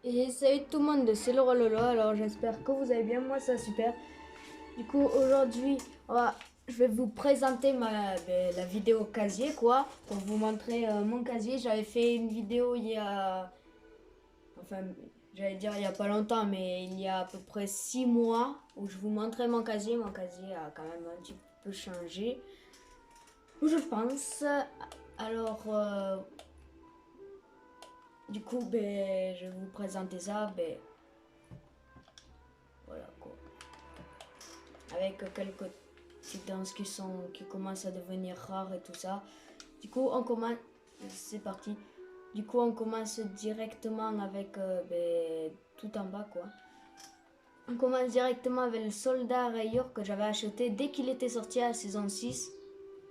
Et salut tout le monde, c'est Laura Lolo, alors j'espère que vous allez bien, moi ça super. Du coup aujourd'hui, je vais vous présenter la vidéo casier quoi, pour vous montrer mon casier. J'avais fait une vidéo il y a, enfin j'allais dire il y a pas longtemps, mais il y a à peu près 6 mois où je vous montrais mon casier. Mon casier a quand même un petit peu changé, je pense. Alors du coup, je vais vous présenter ça, voilà quoi. Avec quelques petites danses qui commencent à devenir rares et tout ça. Du coup, on commence. C'est parti. Du coup, on commence directement avec tout en bas quoi. On commence directement avec le soldat rayure que j'avais acheté dès qu'il était sorti à la saison 6.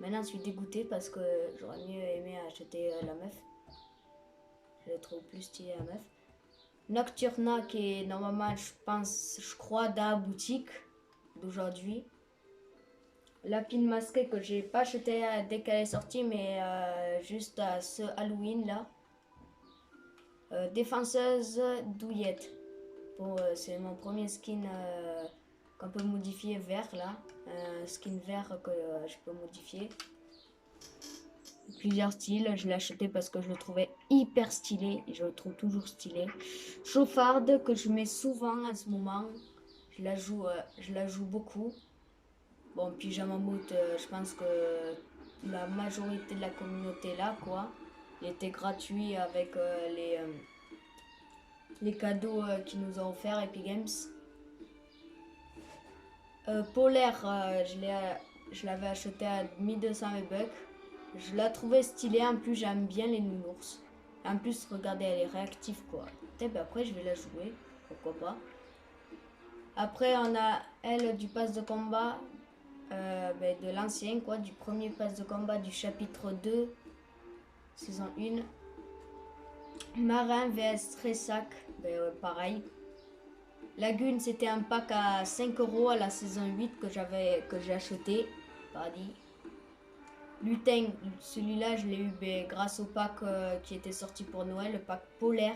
Maintenant, je suis dégoûtée parce que j'aurais mieux aimé acheter la meuf. Je la trouve plus stylée la meuf. Nocturna qui est normalement, je crois, dans la boutique d'aujourd'hui. La pine masquée que j'ai pas acheté dès qu'elle est sortie, mais juste à ce Halloween là. Défenseuse douillette. Bon, c'est mon premier skin qu'on peut modifier vert là. Un skin vert que je peux modifier. Plusieurs styles. Je l'ai acheté parce que je le trouvais hyper stylé. Et je le trouve toujours stylé. Chauffarde que je mets souvent à ce moment. Je la joue beaucoup. Bon, Pyjama Moot, je pense que la majorité de la communauté là, quoi. Il était gratuit avec les cadeaux qu'ils nous ont offert Epic Games. Polaire, je l'avais acheté à 1200 V-Bucks. Je la trouvais stylée, en plus j'aime bien les nounours. En plus, regardez, elle est réactive quoi. Peut-être après je vais la jouer, pourquoi pas. Après, on a elle du pass de combat. De l'ancien quoi, du premier pass de combat du chapitre 2, saison 1. Marin vs Tressac, pareil. Lagune, c'était un pack à 5 € à la saison 8 que j'ai acheté. Paradis. Lutin, celui-là je l'ai eu grâce au pack qui était sorti pour Noël, le pack polaire.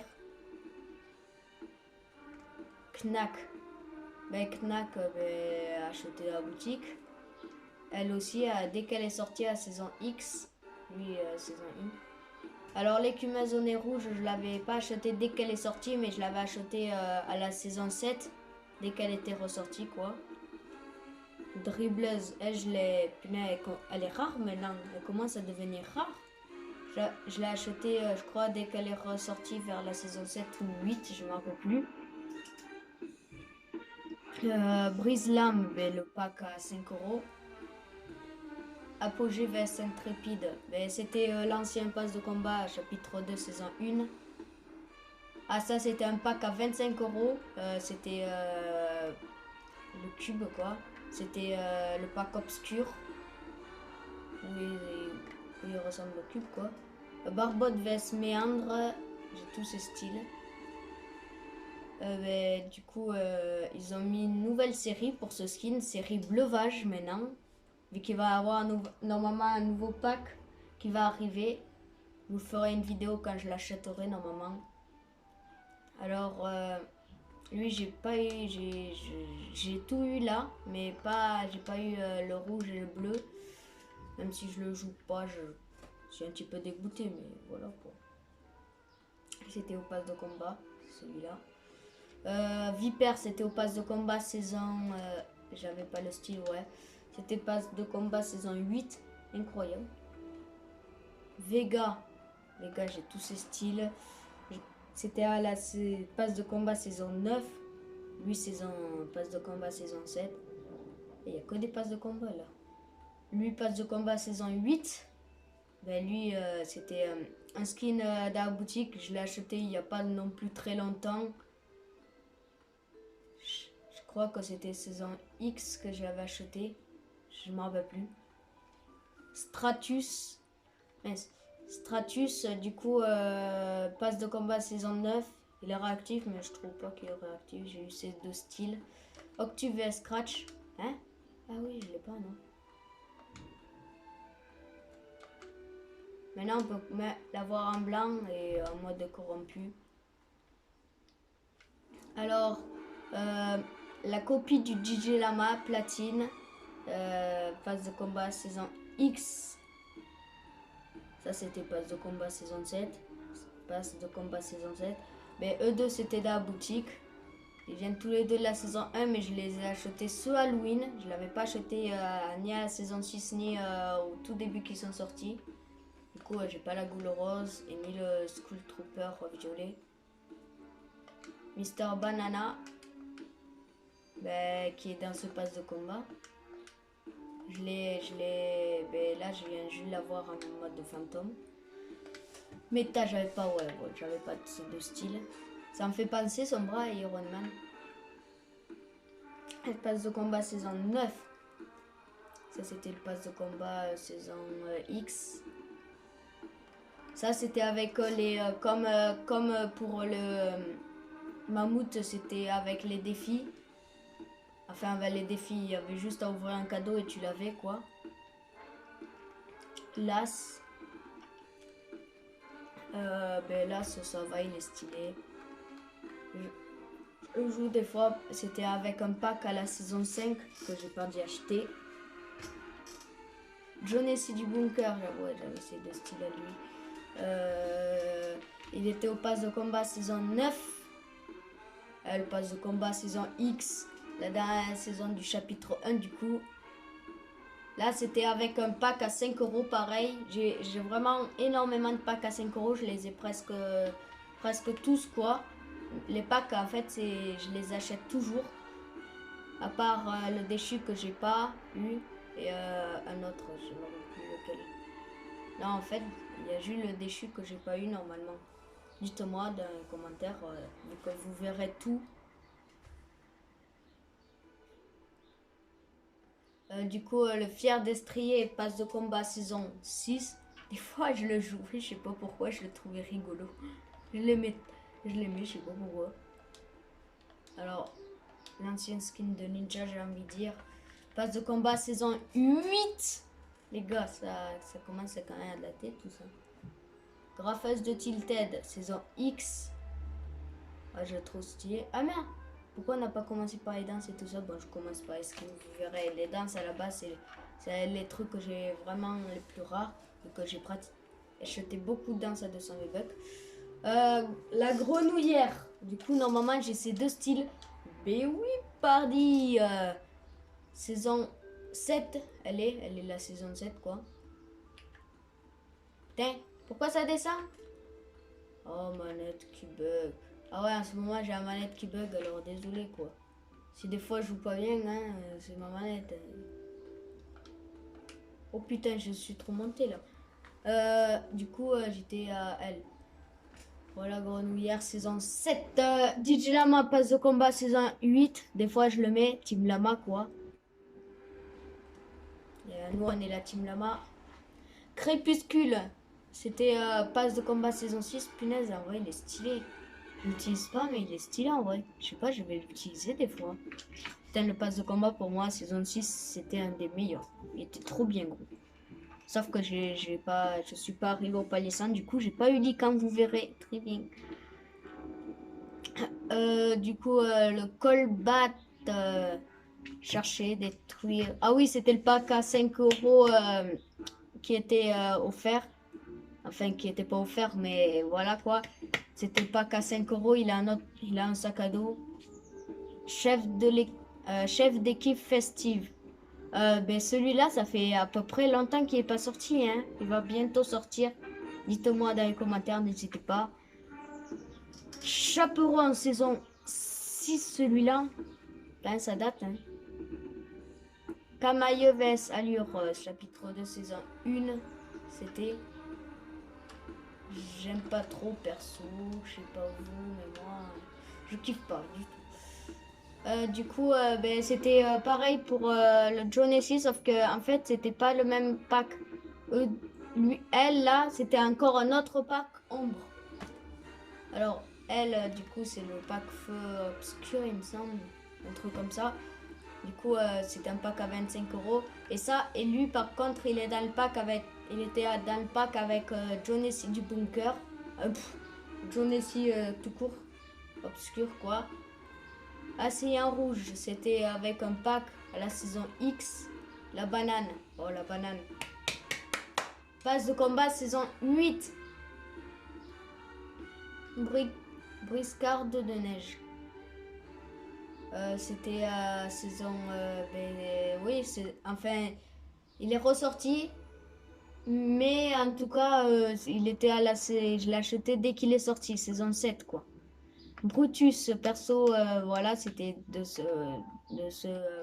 Knack, Knack acheté à la boutique. Elle aussi, dès qu'elle est sortie à saison X, lui saison 1. Alors l'écumeuse au nez rouge, je l'avais pas acheté dès qu'elle est sortie, mais je l'avais acheté à la saison 7, dès qu'elle était ressortie quoi. Dribbleuse, elle, elle est rare maintenant, elle commence à devenir rare. Je l'ai acheté, je crois, dès qu'elle est ressortie vers la saison 7 ou 8, je ne me rappelle plus. Brise-Lame, le pack à 5 €. Apogée vs Intrépide, c'était l'ancien pass de combat, chapitre 2, saison 1. Ah, ça, c'était un pack à 25 €. C'était le cube, quoi. C'était le pack obscur. Où il ressemble au cube, quoi. Barbotte vs Méandre, j'ai tous ces styles. Du coup, ils ont mis une nouvelle série pour ce skin, série Bleuvage maintenant. Vu qu'il va y avoir normalement un nouveau pack qui va arriver. Je vous ferai une vidéo quand je l'achèterai normalement. Alors, lui, j'ai pas eu, j'ai tout eu là, mais j'ai pas eu le rouge et le bleu. Même si je le joue pas, je suis un petit peu dégoûté, mais voilà quoi. C'était au pass de combat, celui-là. Viper, c'était au pass de combat saison. J'avais pas le style, ouais. C'était pass de combat saison 8. Incroyable. Vega. Vega, j'ai tous ces styles. C'était à la passe de combat saison 9. Lui, passe de combat saison 7. Il n'y a que des passes de combat là. Lui, passe de combat saison 8. Lui, c'était un skin dans la boutique. Je l'ai acheté il n'y a pas non plus très longtemps. Je crois que c'était saison X que j'avais acheté. Je ne m'en rappelle plus. Stratus. Stratus, du coup, passe de combat saison 9. Il est réactif, mais je trouve pas qu'il est réactif. J'ai eu ces deux styles. Octu vs Scratch. Hein? Ah oui, je l'ai pas, non. Maintenant, on peut l'avoir en blanc et en mode corrompu. Alors, la copie du DJ Lama platine, phase de combat saison X. Ça c'était phase de combat saison 7. Phase de combat saison 7. Mais eux deux c'était dans la boutique. Ils viennent tous les deux de la saison 1, mais je les ai achetés ce Halloween. Je ne l'avais pas acheté ni à la saison 6 ni au tout début qu'ils sont sortis. Du coup, j'ai pas la goule rose et ni le Skull Trooper violet. Mister Banana, qui est dans ce pass de combat. Là, je viens juste l'avoir en mode de fantôme. Méta, j'avais pas, j'avais pas de style. Ça me fait penser son bras à Iron Man. Le pass de combat saison 9. Ça, c'était le pass de combat saison X. Ça, c'était avec les... comme pour le mammouth, c'était avec les défis. Enfin, avec les défis, il y avait juste à ouvrir un cadeau et tu l'avais, quoi. L'as. L'as, ça va, il est stylé. Je joue des fois, c'était avec un pack à la saison 5 que j'ai pas dû acheter. Jonesy du bunker, j'avais essayé de style à lui. Il était au pass de combat saison 9. Le pass de combat saison X, la dernière saison du chapitre 1 du coup. Là c'était avec un pack à 5 € pareil. J'ai vraiment énormément de packs à 5 €, je les ai presque tous quoi. Les packs en fait je les achète toujours. À part le déchu que j'ai pas eu et un autre, je ne me rappelle plus lequel. Là en fait il y a juste le déchu que j'ai pas eu normalement. Dites-moi dans les commentaires, vu que vous verrez tout. Du coup, le fier destrier passe de combat saison 6. Des fois, je le jouais, je sais pas pourquoi, je le trouvais rigolo. Je l'aimais, je sais pas pourquoi. Alors, l'ancien skin de ninja, j'ai envie de dire. Passe de combat saison 8. Les gars, ça commence à quand même à dater tout ça. Graffeuse de Tilted, saison X. Ah, je trouve stylé. Ah merde, pourquoi on n'a pas commencé par les danses et tout ça? Bon, je commence par les skins, vous verrez. Les danses à la base, c'est les trucs que j'ai vraiment les plus rares. Et que j'ai acheté beaucoup de danses à 200 V-Bucks. La grenouillère. Du coup, normalement, j'ai ces deux styles. Mais oui, pardi. Saison 7, elle est la saison 7, quoi. Putain, pourquoi ça descend? Oh, manette qui bug. Ah ouais, en ce moment, j'ai la manette qui bug, alors désolé, quoi. Si des fois, je joue pas bien, hein, c'est ma manette. Oh putain, je suis trop monté, là. Du coup, j'étais à elle. Voilà, grenouillère, saison 7. DJ Lama, passe de combat, saison 8. Des fois, je le mets, Team Lama, quoi. Nous, on est la Team Lama. Crépuscule. C'était passe de combat saison 6. Punaise, en vrai, il est stylé. Je l'utilise pas, mais il est stylé en vrai. Je sais pas, je vais l'utiliser des fois. Putain, le pass de combat pour moi, saison 6, c'était un des meilleurs. Il était trop bien gros. Sauf que je suis pas arrivé au palier 100, du coup, j'ai pas eu l'icône, vous verrez. Très bien. Du coup, le Colbat. Chercher, détruire. Ah oui, c'était le pack à 5 € qui était offert. Enfin, qui était pas offert, mais voilà quoi. C'était le pack à 5 €. Il a un sac à dos. Chef d'équipe festive. Celui-là, ça fait à peu près longtemps qu'il n'est pas sorti. Hein. Il va bientôt sortir. Dites-moi dans les commentaires, n'hésitez pas. Chaperon saison 6, celui-là. Ben, ça date. Hein. Camailleves, allure, chapitre 2, saison 1. C'était... J'aime pas trop perso, je sais pas vous, mais moi, je kiffe pas du tout. Du coup, c'était pareil pour le Jonesy, sauf que en fait, c'était pas le même pack. Elle, là, c'était encore un autre pack ombre. Alors, elle, du coup, c'est le pack feu obscur, il me semble, un truc comme ça. Du coup, c'est un pack à 25 €. Et ça, et lui, par contre, il est dans le pack avec... Il était dans le pack avec Jonesy du bunker. Jonesy tout court. Obscur, quoi. Assaillant rouge, c'était avec un pack à la saison X. La banane. Oh, la banane. Passe de combat saison 8. Briscarde de neige. C'était saison... oui, enfin, il est ressorti. Mais en tout cas, il était je l'ai acheté dès qu'il est sorti, saison 7 quoi. Brutus, perso, voilà, c'était de ce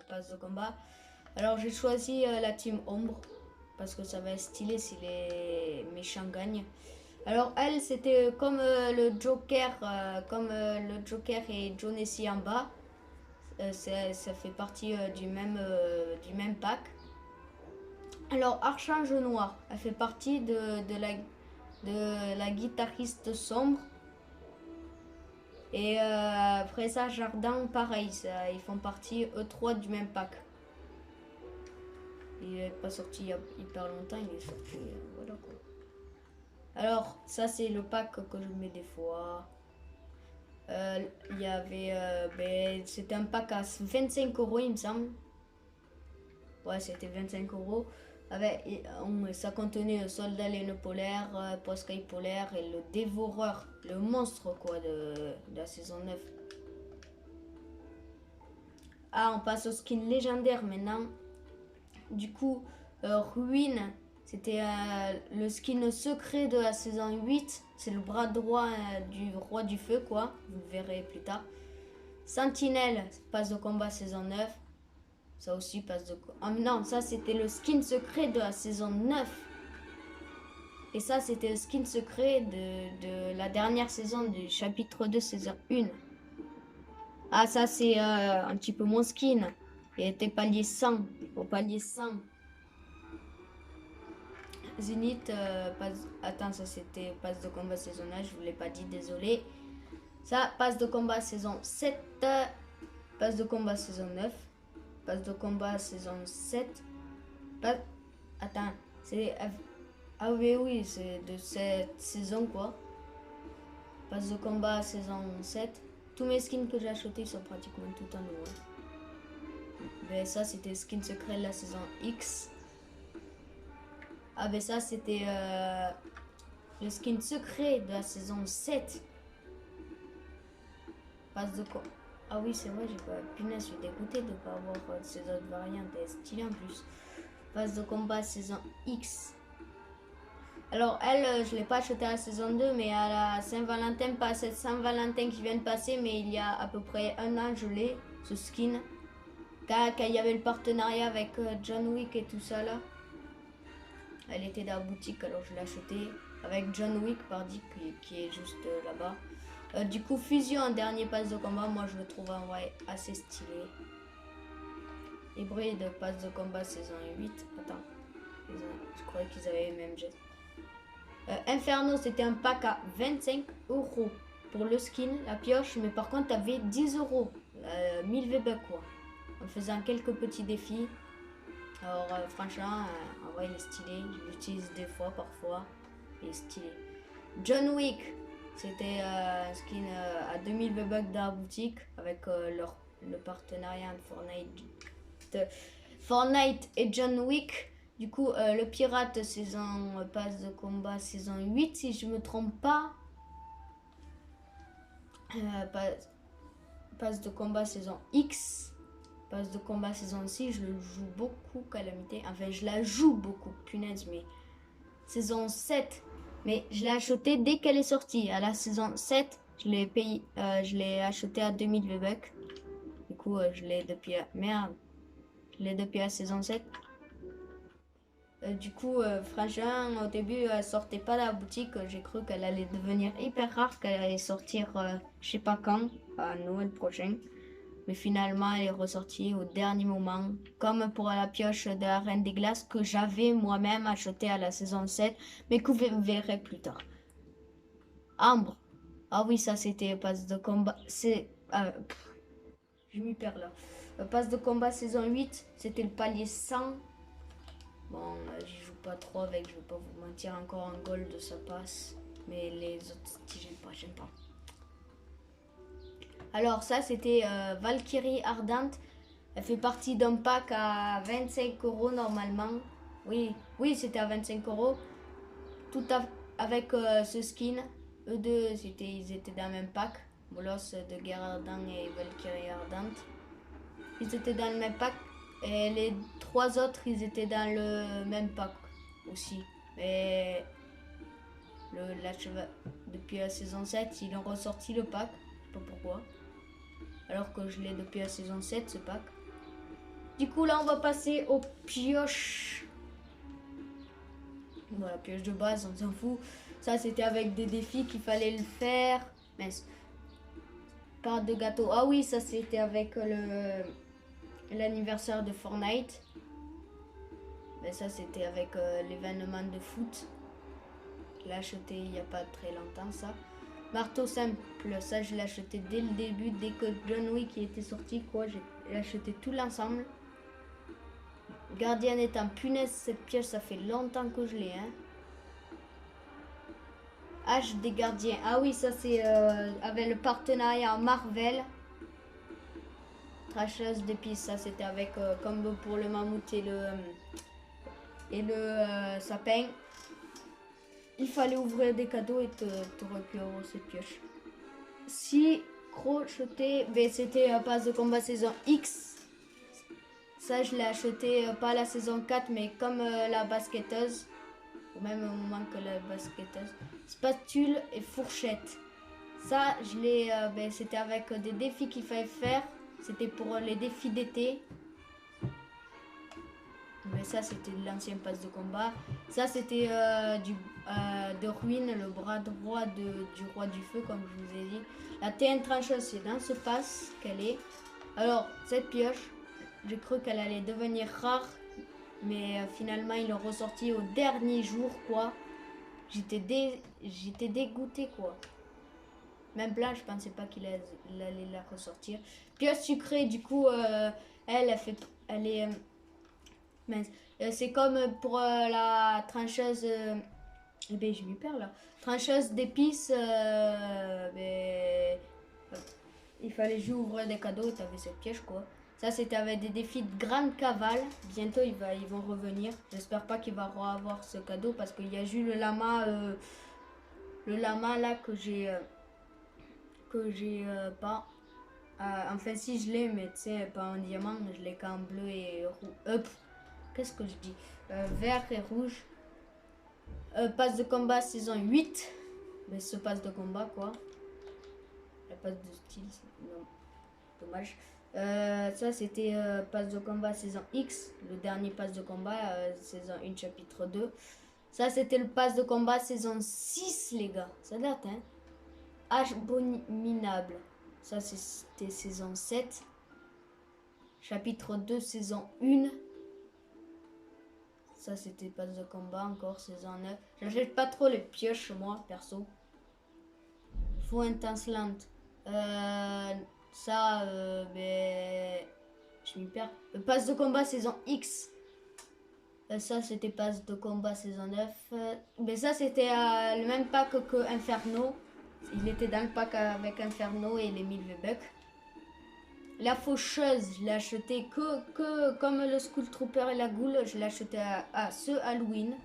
passe de combat. Alors j'ai choisi la team Ombre, parce que ça va être stylé si les méchants gagnent. Alors elle, c'était comme le Joker, le Joker et Jonesy en bas. Ça fait partie du même pack. Alors Archange Noir, elle fait partie de la guitariste sombre. Et après ça, Jardin, pareil, ils font partie eux trois du même pack. Il n'est pas sorti il y a hyper longtemps, il est sorti, voilà quoi. Alors, ça c'est le pack que je mets des fois. Il y avait, c'était un pack à 25 euros il me semble. Ouais, c'était 25 euros. Ça contenait le soldat laine polaire, Poscaille polaire et le dévoreur, le monstre quoi de la saison 9. Ah, on passe au skin légendaire maintenant. Du coup, Ruine, c'était le skin secret de la saison 8. C'est le bras droit du roi du feu quoi, vous le verrez plus tard. Sentinelle, passe de combat saison 9. Ça aussi passe de... Oh non, ça c'était le skin secret de la saison 9. Et ça c'était le skin secret de la dernière saison du chapitre 2 saison 1. Ah ça c'est un petit peu mon skin. Il était palier 100. Au palier 100. Zénith, attends, ça c'était passe de combat saison 9. Je vous l'ai pas dit, désolé. Ça, passe de combat saison 7. Passe de combat saison 9. Passe de combat saison 7. Attends, c'est... Ah oui, c'est de cette saison quoi. Passe de combat saison 7. Tous mes skins que j'ai achetés sont pratiquement tout en haut. Mais ça c'était skin secret de la saison X. Ah mais ça c'était le skin secret de la saison 7. Passe de combat... Ah oui, c'est vrai, j'ai pas... Punaise, je suis dégoûtée de ne pas avoir ces autres variantes. Elle est stylée en plus. Passe de combat saison X. Alors elle, je ne l'ai pas acheté à la saison 2, mais à la Saint-Valentin, pas cette Saint-Valentin qui vient de passer, mais il y a à peu près un an, je l'ai, ce skin. Quand il y avait le partenariat avec John Wick et tout ça là. Elle était dans la boutique, alors je l'ai acheté. Avec John Wick, pardi, qui est juste là-bas. Du coup, Fusion en dernier passe de combat, moi je le trouve en vrai assez stylé. Hybride passe de combat saison 8. Attends, je croyais qu'ils avaient le même geste. Inferno, c'était un pack à 25 euros pour le skin, la pioche, mais par contre, t'avais 10 euros, 1000 V-Bucks quoi, en faisant quelques petits défis. Alors, franchement, en vrai, il est stylé. Je l'utilise des fois, parfois. Il est stylé. John Wick, c'était un skin à 2000 V-Bucks dans la boutique avec le partenariat entre Fortnite et John Wick. Du coup, le pirate saison passe de combat saison 8, si je me trompe pas. Passe de combat saison X. Passe de combat saison 6, je le joue beaucoup, Calamité. Enfin, je la joue beaucoup, punaise, mais... Saison 7, mais je l'ai acheté dès qu'elle est sortie. À la saison 7, je l'ai payé, je l'ai acheté à 2000 V-Bucks. Du coup, je l'ai depuis... Merde, je l'ai depuis la saison 7. Du coup, franchement, au début, elle sortait pas de la boutique. J'ai cru qu'elle allait devenir hyper rare, qu'elle allait sortir, je sais pas quand, à Noël prochain. Mais finalement, elle est ressortie au dernier moment, comme pour la pioche de la Reine des Glaces que j'avais moi-même acheté à la saison 7, mais que vous verrez plus tard. Ambre. Ah oui, ça c'était passe de combat. Je m'y perds là. Passe de combat saison 8, c'était le palier 100. Bon, j'y joue pas trop avec, je vais pas vous mentir, encore un gold ça passe. Mais les autres styles, j'aime pas. Alors ça c'était Valkyrie Ardente. Elle fait partie d'un pack à 25 € normalement. Oui, oui c'était à 25 €. Tout avec ce skin. Eux deux, ils étaient dans le même pack. Bolos de Guerre Ardente et Valkyrie Ardente. Ils étaient dans le même pack. Et les 3 autres, ils étaient dans le même pack aussi. Mais depuis la saison 7, ils ont ressorti le pack. Je sais pas pourquoi. Alors que je l'ai depuis la saison 7, ce pack. Du coup, là, on va passer aux pioches. Voilà, pioche de base, on s'en fout. Ça, c'était avec des défis qu'il fallait le faire. Mais pas de gâteau. Ah oui, ça, c'était avec l'anniversaire de Fortnite. Mais ça, c'était avec l'événement de foot. Je l'ai acheté il n'y a pas très longtemps, ça. Marteau simple, ça, je l'ai acheté dès le début, dès que John Wick était sorti, quoi. J'ai acheté tout l'ensemble. Gardien étant punaise, cette pièce, ça fait longtemps que je l'ai, hein. H des gardiens. Ah oui, ça c'est avec le partenariat Marvel. Tracheuse d'épices, ça c'était avec comme pour le mammouth et le sapin. Il fallait ouvrir des cadeaux et te récupérer cette pioche. Si crocheté, ben c'était passe de combat saison X. Ça je l'ai acheté pas la saison 4 mais comme la basketteuse. Au même moment que la basketteuse. Spatule et fourchette. Ça, je l'ai. Ben, c'était avec des défis qu'il fallait faire. C'était pour les défis d'été. Mais ça, c'était l'ancien pass de combat. Ça, c'était de Ruine, le bras droit du roi du feu, comme je vous ai dit. La TN trancheuse, c'est dans ce pass qu'elle est. Alors, cette pioche, j'ai cru qu'elle allait devenir rare. Mais finalement, ils l'ont ressorti au dernier jour, quoi. J'étais dégoûté, quoi. Même là, je pensais pas qu'il allait la ressortir. Pioche sucrée, du coup, elle est... mince. C'est comme pour la trancheuse... eh ben, je m'y perds, là. Trancheuse d'épices, il fallait juste ouvrir des cadeaux et t'avais cette piège, quoi. Ça, c'était avec des défis de grande cavale. Bientôt, ils vont revenir. J'espère pas qu'il va avoir ce cadeau parce qu'il y a juste le lama là que j'ai pas. Enfin, si je l'ai, mais tu sais, pas en diamant, mais je l'ai qu'en bleu et rouge. Qu'est-ce que je dis vert et rouge. Passe de combat saison 8. Mais ce passe de combat, quoi. La passe de style, non. Dommage. Ça c'était passe de combat saison X, le dernier passe de combat, saison 1 chapitre 2. Ça c'était le passe de combat saison 6 les gars, ça date hein. Abominable, ça c'était saison 7. Chapitre 2 saison 1. Ça c'était passe de combat encore saison 9. J'achète pas trop les pioches moi perso. Faux intense lente. Ça, je m'y perds. Passe de combat saison X. Ça, c'était passe de combat saison 9. Mais ça, c'était le même pack que Inferno. Il était dans le pack avec Inferno et les 1000 V-Bucks. La faucheuse, je l'ai acheté que comme le Skull Trooper et la Ghoul, je l'ai acheté à ce Halloween.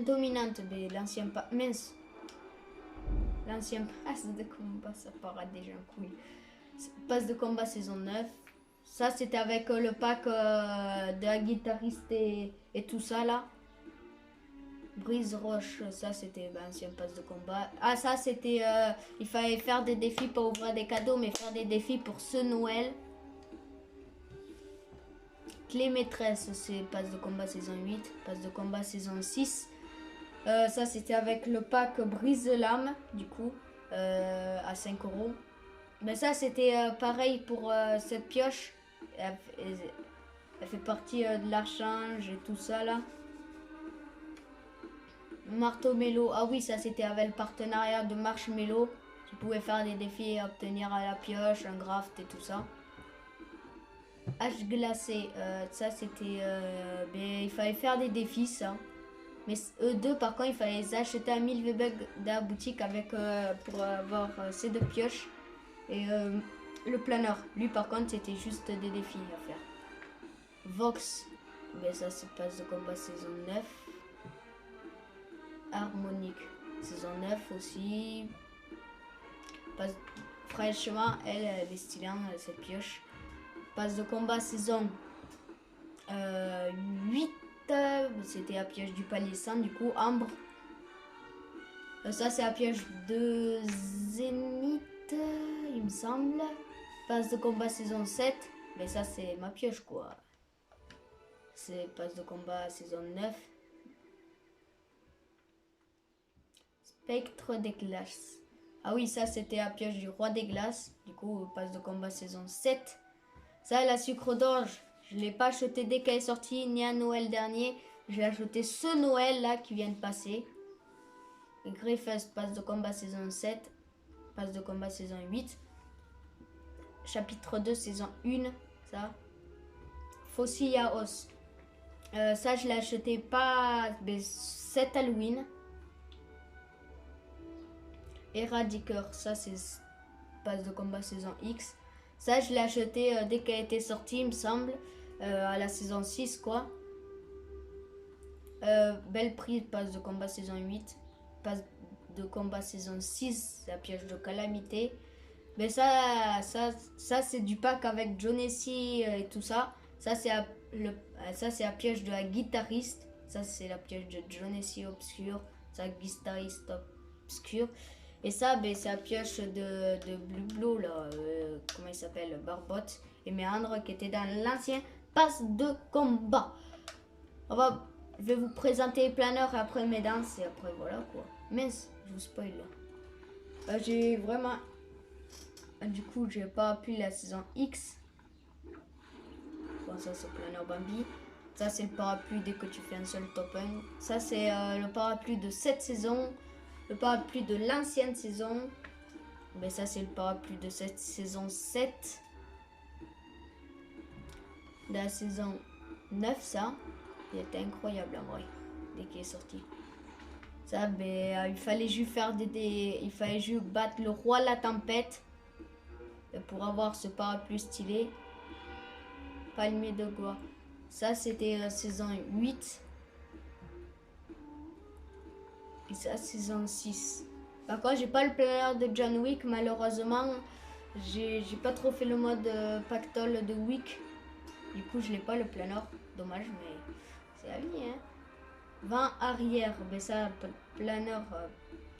Dominante, l'ancien pack. Mince. L'ancien passe de combat, ça part déjà en couille. Passe de combat saison 9. Ça, c'était avec le pack de la guitariste et tout ça, là. Brise Roche, ça, c'était l'ancien passe de combat. Ah, ça, c'était... il fallait faire des défis pour ouvrir des cadeaux, mais faire des défis pour ce Noël. Clé maîtresse, c'est passe de combat saison 8. Passe de combat saison 6. Ça c'était avec le pack brise de l'âme du coup à 5 €. Mais ça c'était pareil pour cette pioche. Elle fait partie de l'archange et tout ça là. Marteau Mélo, ah oui ça c'était avec le partenariat de Marshmello. Tu pouvais faire des défis et obtenir à la pioche, un graft et tout ça. Hache glacée, ça c'était... il fallait faire des défis ça. Mais eux deux, par contre, il fallait les acheter à 1000 V-Bucks de la boutique avec, pour avoir ces deux pioches. Et le planeur, lui par contre, c'était juste des défis à faire. Vox, mais ça c'est passe de combat saison 9. Harmonique, saison 9 aussi. Passe... Franchement, elle est stylée, cette pioche. Passe de combat saison 8. C'était la pioche du palier 100, du coup, Ambre. Ça, c'est la pioche de Zénith, il me semble. Passe de combat saison 7. Mais ça, c'est ma pioche, quoi. C'est passe de combat saison 9. Spectre des glaces. Ah oui, ça, c'était la pioche du roi des glaces. Du coup, passe de combat saison 7. Ça, la sucre d'orge. Je ne l'ai pas acheté dès qu'elle est sortie, ni à Noël dernier. Je l'ai acheté ce Noël, là, qui vient de passer. Griffest, passe de combat saison 7. Passe de combat saison 8. Chapitre 2, saison 1. Ça. Fossile à os. Ça, je l'ai acheté pas cet Halloween. Éradiqueur, ça, c'est passe de combat saison X. Ça, je l'ai acheté dès qu'elle était sortie, il me semble. À la saison 6, quoi. Belle prise, passe de combat saison 8. Passe de combat saison 6, la piège de calamité. Mais ça c'est du pack avec Jonesy et tout ça. Ça c'est la piège de la guitariste. Ça c'est la piège de Jonesy obscur. Ça guitariste obscur. Et ça c'est la pioche de Blue là. Comment il s'appelle, Barbotte et Méandre qui était dans l'ancien pass de combat. Je vais vous présenter les planeurs après mes danses et après voilà quoi. Mince, je vous spoil là. J'ai vraiment... Du coup, j'ai pas appris la saison X. Bon, ça c'est planeur Bambi. Ça c'est le parapluie dès que tu fais un seul top 1. Ça c'est le parapluie de cette saison. Le parapluie de l'ancienne saison. Mais ça c'est le parapluie de cette saison 7. De la saison 9 ça. Il était incroyable en vrai. Dès qu'il est sorti. Ça, il fallait juste faire il fallait juste battre le roi la tempête pour avoir ce parapluie stylé. Palmier de gloire. Ça, c'était la saison 8. Et ça, saison 6. Par contre, j'ai pas le planeur de John Wick. Malheureusement, j'ai pas trop fait le mode pactole de Wick. Du coup, je l'ai pas le planeur. Dommage, mais c'est la vie, hein. Vent arrière, ça, planeur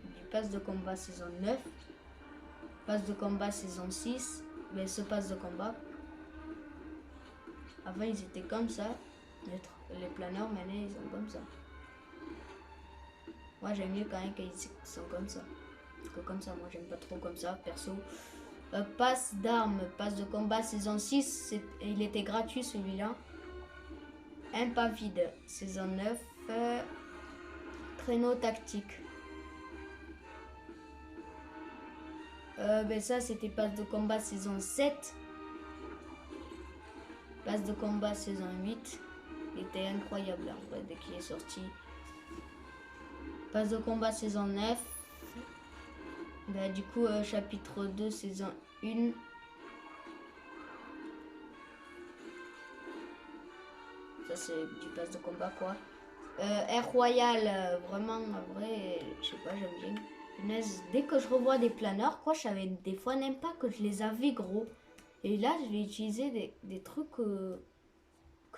du pass de combat saison 9. Pass de combat saison 6. Mais ce pass de combat. Avant, ils étaient comme ça. Les planeurs, maintenant, ils sont comme ça. Moi, j'aime mieux quand même qu'ils sont comme ça. Parce que comme ça, moi, j'aime pas trop comme ça, perso. Pass d'armes, pass de combat saison 6. Il était gratuit, celui-là. Un pas vide, saison 9. Traîneau tactique. Ça, c'était passe de combat saison 7. Passe de combat saison 8. Il était incroyable en vrai, dès qu'il est sorti. Passe de combat saison 9. Du coup, chapitre 2, saison 1. Ça, c'est du passe de combat, quoi. Air Royal, vraiment, en vrai, je sais pas, j'aime bien. Punaise, dès que je revois des planeurs, quoi, je savais des fois même pas que je les avais gros. Et là, je vais utiliser des trucs que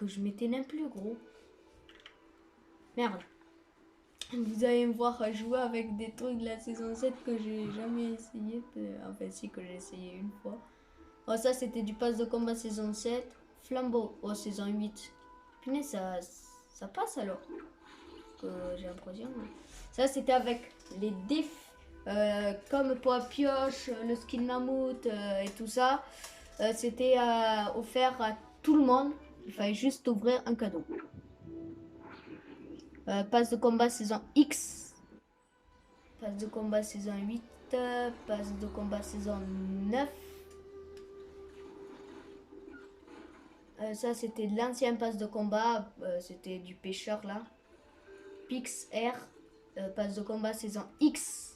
je mettais même plus gros. Merde. Vous allez me voir jouer avec des trucs de la saison 7 que j'ai jamais essayé. Enfin, si, que j'ai essayé une fois. Oh, ça, c'était du pass de combat saison 7. Flambeau, oh, saison 8. Punaise, ça passe alors. Que j'ai l'impression. Ça, c'était avec les défis. Comme pour la pioche, le skin mammouth et tout ça. C'était offert à tout le monde. Il fallait juste ouvrir un cadeau. Passe de combat saison X. Passe de combat saison 8. Passe de combat saison 9. Ça, c'était l'ancien passe de combat. C'était du pêcheur là. Pix R, passe de combat saison X.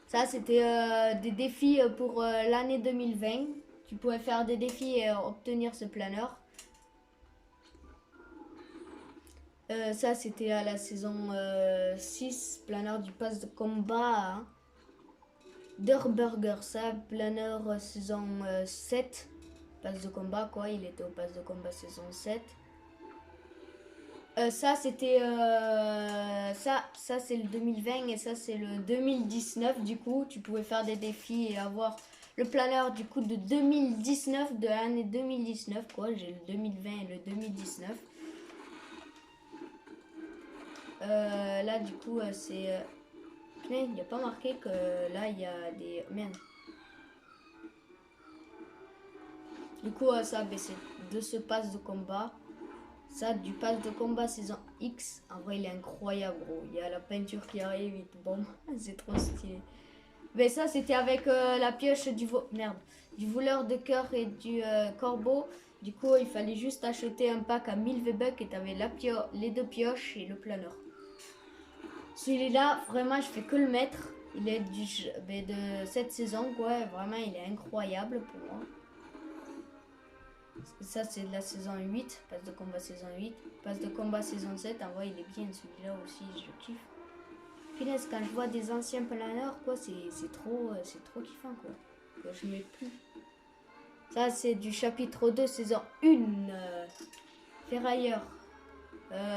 Ça, c'était des défis pour l'année 2020. Tu pouvais faire des défis et obtenir ce planeur. Ça, c'était à la saison 6, planeur du pass de combat. Hein. Burger, ça, planeur saison 7, pass de combat, quoi. Il était au pass de combat saison 7. Ça, c'était... ça c'est le 2020 et ça, c'est le 2019. Du coup, tu pouvais faire des défis et avoir le planeur du coup de 2019, de l'année 2019, quoi. J'ai le 2020 et le 2019. Là, du coup, c'est... il n'y a pas marqué que là, il y a des... Merde. Du coup, ça, c'est de ce pass de combat. Ça, du pass de combat saison X, en vrai, il est incroyable, gros. Il y a la peinture qui arrive et tout. Bon, c'est trop stylé. Mais ça, c'était avec la pioche du du voleur de cœur et du corbeau. Du coup, il fallait juste acheter un pack à 1000 V-Bucks et t'avais les 2 pioches et le planeur. Celui-là, vraiment, je fais que le mettre. Il est de cette saison, quoi. Vraiment, il est incroyable pour moi. Ça, c'est de la saison 8. Passe de combat saison 8. Passe de combat saison 7. En vrai, il est bien. Celui-là aussi, je kiffe. Finesse, quand je vois des anciens planeurs, quoi, c'est trop kiffant, quoi. Que je mets plus. Ça, c'est du chapitre 2, saison 1. Ferrailleur.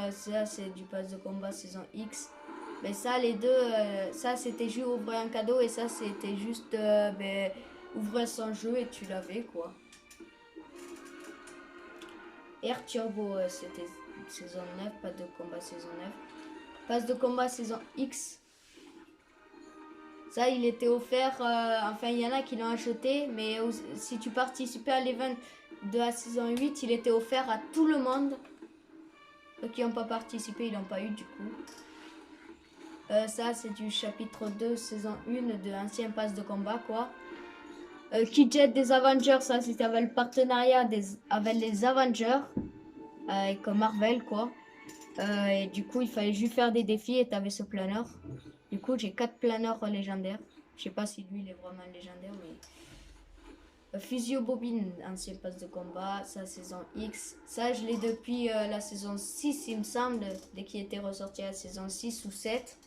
Ça, c'est du pass de combat saison X. Mais ça, les deux, ça, c'était juste ouvrir un cadeau et ça, c'était juste ouvrir son jeu et tu l'avais, quoi. Air Turbo, c'était saison 9, pas de combat saison 9. Passe de combat saison X. Ça, il était offert, enfin, il y en a qui l'ont acheté, mais si tu participais à l'event de la saison 8, il était offert à tout le monde. Ceux qui n'ont pas participé, ils n'ont pas eu du coup. Ça, c'est du chapitre 2, saison 1 de l'ancien pass de combat, quoi. Kidjet des Avengers, ça c'était avec le partenariat avec les Avengers, avec Marvel, quoi. Et du coup, il fallait juste faire des défis et t'avais ce planeur. Du coup, j'ai 4 planeurs légendaires. Je sais pas si lui, il est vraiment légendaire, mais... Physio Bobine, ancien pass de combat, ça saison X. Ça, je l'ai depuis la saison 6, il me semble, dès qu'il était ressorti à la saison 6 ou 7.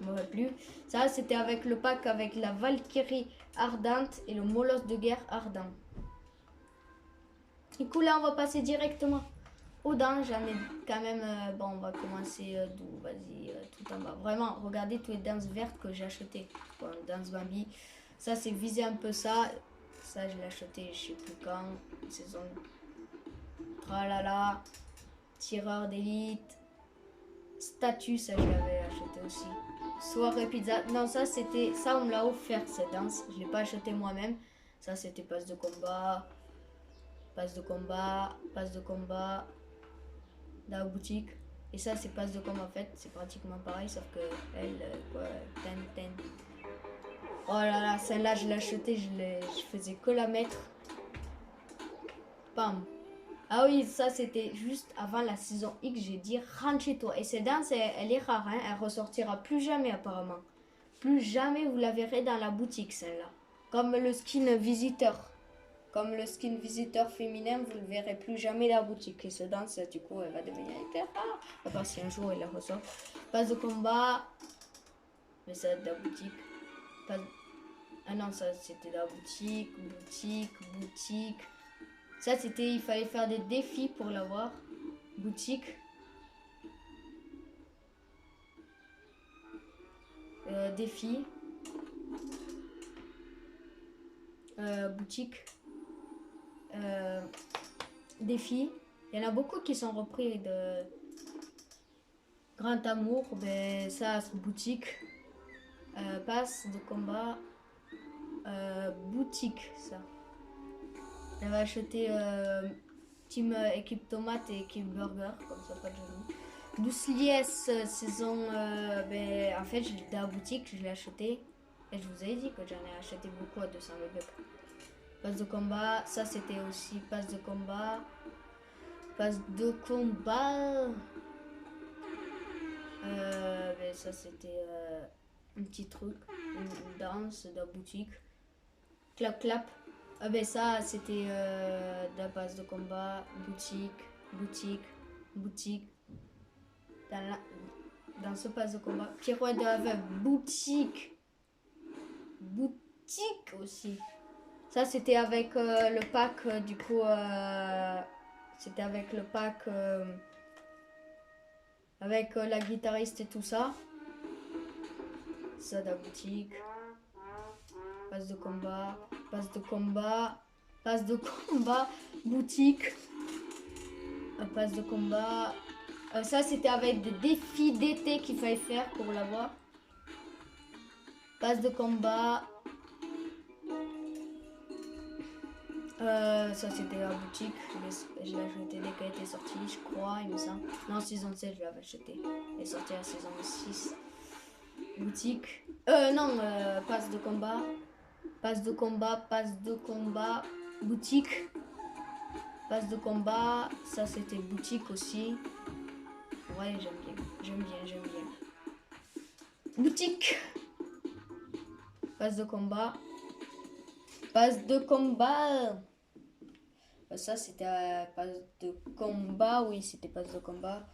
Je me rappelle plus. Ça, c'était avec le pack avec la Valkyrie ardente et le molosse de guerre ardent. Du coup, là, on va passer directement aux dents. J'en ai quand même... bon, on va commencer d'où? Vas-y, tout en bas. Vraiment, regardez toutes les dents vertes que j'ai achetées. Bon, dents Bambi. Ça, c'est visé un peu ça. Ça, je l'ai acheté, je sais plus quand. Saison... Tralala. Tireur d'élite. Statue, ça, je l'avais acheté aussi. Soirée pizza. Non, ça c'était... Ça, on me l'a offert, cette danse. Je l'ai pas acheté moi-même. Ça, c'était passe de combat. Passe de combat. Passe de combat. Dans la boutique. Et ça, c'est passe de combat en fait. C'est pratiquement pareil, sauf que elle... quoi, ten. Oh là là, celle-là, je l'ai achetée. Je faisais que la mettre. Bam. Ah oui, ça c'était juste avant la saison X, j'ai dit rentre chez toi. Et cette danse, elle est rare, hein, elle ressortira plus jamais apparemment. Plus jamais vous la verrez dans la boutique celle-là. Comme le skin visiteur. Comme le skin visiteur féminin, vous ne le verrez plus jamais dans la boutique. Et cette danse, du coup, elle va devenir hyper rare. À part si un jour elle la ressort. Passe de combat. Mais ça de la boutique. Ah non, ça c'était la boutique. Ça, c'était, il fallait faire des défis pour l'avoir. Boutique. Défi. Boutique. Défi. Il y en a beaucoup qui sont repris de Grand Amour. Ben, ça, boutique. Passe de combat. Boutique, ça. J'avais acheté team équipe tomate et équipe burger, comme ça pas de jaloux. Douce liesse saison, en fait je l'ai dans la boutique, je l'ai acheté. Et je vous ai dit que j'en ai acheté beaucoup à 200 V-Bucks. Passe de combat, ça c'était aussi passe de combat. Passe de combat. Ben, ça c'était un petit truc, une danse de la boutique. Clap clap. Ah ben ça c'était de la base de combat, boutique. Dans ce passe de combat. Pirouette de la veuve, boutique aussi. Ça c'était avec le pack du coup c'était avec le pack avec la guitariste et tout ça. Ça de la boutique. Passe de combat, boutique. Passe de combat. Ça c'était avec des défis d'été qu'il fallait faire pour l'avoir. Passe de combat. Ça c'était la boutique. Je l'ai acheté dès qu'elle était sortie, je crois, il me semble. Non, saison 7 je l'avais acheté. Elle est sortie à la saison 6. Boutique. Non, passe de combat, boutique. Passe de combat, ça c'était boutique aussi. Ouais, j'aime bien. Boutique. Passe de combat. Ça c'était passe de combat, oui c'était passe de combat.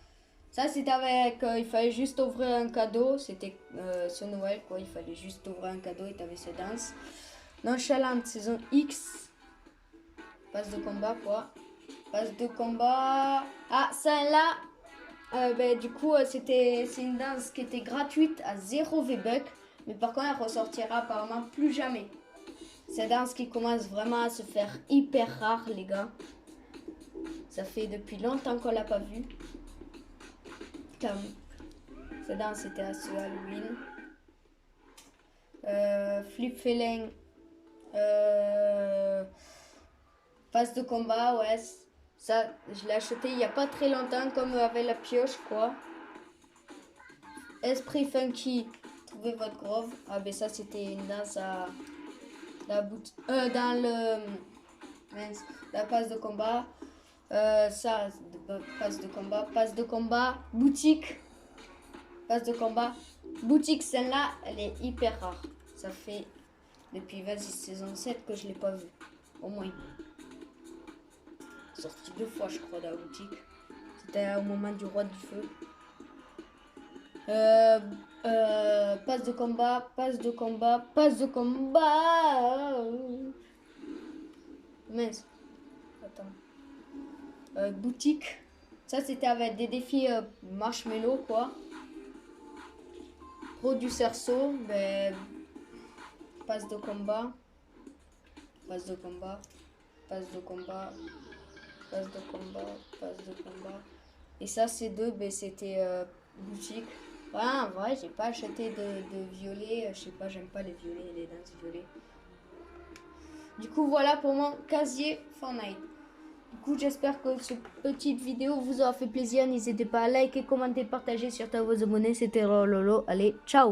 Ça c'était avec, il fallait juste ouvrir un cadeau, c'était ce Noël quoi, il fallait juste ouvrir un cadeau et t'avais ces danses. Nonchalante saison X. Passe de combat quoi. Passe de combat. Ah ça là, du coup c'est une danse qui était gratuite à 0 V-Bucks, mais par contre elle ressortira apparemment plus jamais. C'est une danse qui commence vraiment à se faire hyper rare les gars. Ça fait depuis longtemps qu'on l'a pas vue. Cette danse c'était à ce Halloween. Flip Feeling. Passe de combat, ouais. Ça, je l'ai acheté il n'y a pas très longtemps, comme avec la pioche, quoi. Esprit Funky. Trouvez votre groove. Ah, ben ça, c'était une danse à la dans la passe de combat. Ça, passe de combat, boutique. Passe de combat, boutique, celle-là, elle est hyper rare. Ça fait depuis saison 7 que je l'ai pas vue. Au moins. Sorti 2 fois, je crois, dans la boutique. C'était au moment du roi du feu. Passe de combat. Mince. Attends. Boutique. Ça, c'était avec des défis marshmallow, quoi. Pro du cerceau. Ben, passe de combat. Et ça, ces deux, ben, c'était boutique. Ouais, en vrai, j'ai pas acheté de violet. Je sais pas, j'aime pas les violets, les danses violets. Du coup, voilà pour mon casier Fortnite. Du coup, j'espère que cette petite vidéo vous aura fait plaisir. N'hésitez pas à liker, commenter, partager, surtout à vous abonner. C'était Lolo. Allez, ciao!